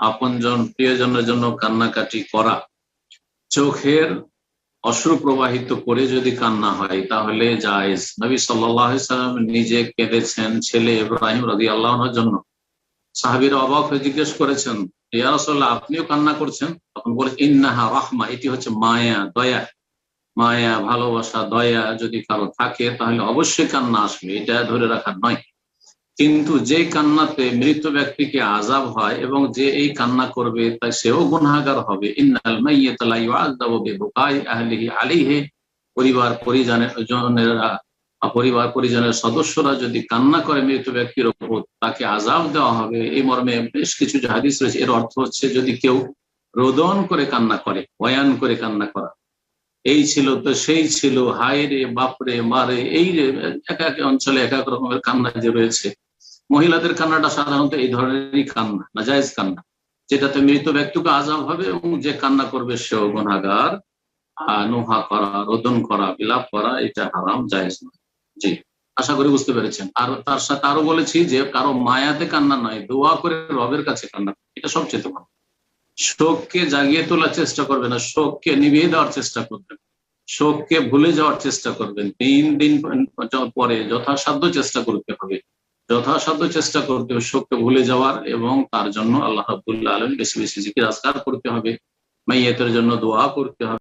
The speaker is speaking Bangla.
আপনজন প্রিয়জনের জন্য কান্নাকাটি করা, চোখের অশ্রু প্রবাহিত করে যদি কান্না হয় তাহলে জায়েজ। নবী সাল্লাল্লাহু আলাইহি সাল্লাম নিজে কেঁদেছেন ছেলে ইব্রাহিম রাদিয়াল্লাহু আনহুর জন্য। সাহাবীরা অবাক হয়ে জিজ্ঞেস করেছেন, ইয়া রাসূলুল্লাহ, আপনিও কান্না করছেন? তখন বলে, ইন্নাহা রাহমা, এটি হচ্ছে মায়া, দয়া। মায়া, ভালোবাসা, দয়া যদি কারো থাকে তাহলে অবশ্যই কান্না আসবে, এটা ধরে রাখার নয়। কিন্তু যে কান্নাতে মৃত ব্যক্তিকে আযাব হয় এবং যে এই কান্না করবে তাই সেও গুনাহগার হবে। ইন্নাল মাইয়্যিতা লা ইউআযাবু বিবুকাই আহলিহি আলাইহি, পরিবার পরিজনের সদস্যরা যদি কান্না করে মৃত ব্যক্তির উপর, তাকে আযাব দেওয়া হবে। এই মর্মে বেশ কিছু হাদিস রয়েছে। এর অর্থ হচ্ছে যদি কেউ রোদন করে কান্না করে, বয়ান করে কান্না করা, এই ছিল তো সেই ছিল, হায় রে, বাপরে, মারে, এই রে, এক এক অঞ্চলে এক এক রকমের কান্না যে রয়েছে। মহিলাদের কান্নাটা সাধারণত এই ধরনেরই কান্না, নাজায়েজ কান্না, যেটাতে মৃত ব্যক্তিকে আযাব হবে এবং যে কান্না করবে সেও গুনাহগার। নোহা করা, রোদন করা, বিলাপ করা, এটা হারাম, জায়েজ নয়। জি, আশা করি বুঝতে পেরেছেন। আর তার সাথে আরো বলেছি যে কারো মায়াতে কান্না নয়, দোয়া করে রবের কাছে কান্না, এটা সবচেয়ে ভালো। শোককে জাগিয়ে তোলার চেষ্টা করবেন না, শোককে নিভিয়ে দেওয়ার চেষ্টা করবেন, শোককে ভুলে যাওয়ার চেষ্টা করবেন। 3 দিন পরে যথাসাধ্য চেষ্টা করতে হবে, যথাসাধ্য চেষ্টা করতে হবে শোককে ভুলে যাওয়ার, এবং তার জন্য আল্লাহ রাব্বুল আলামিন বেশি বেশি জিকির আজকার করতে হবে, মাইয়াতের জন্য দোয়া করতে হবে।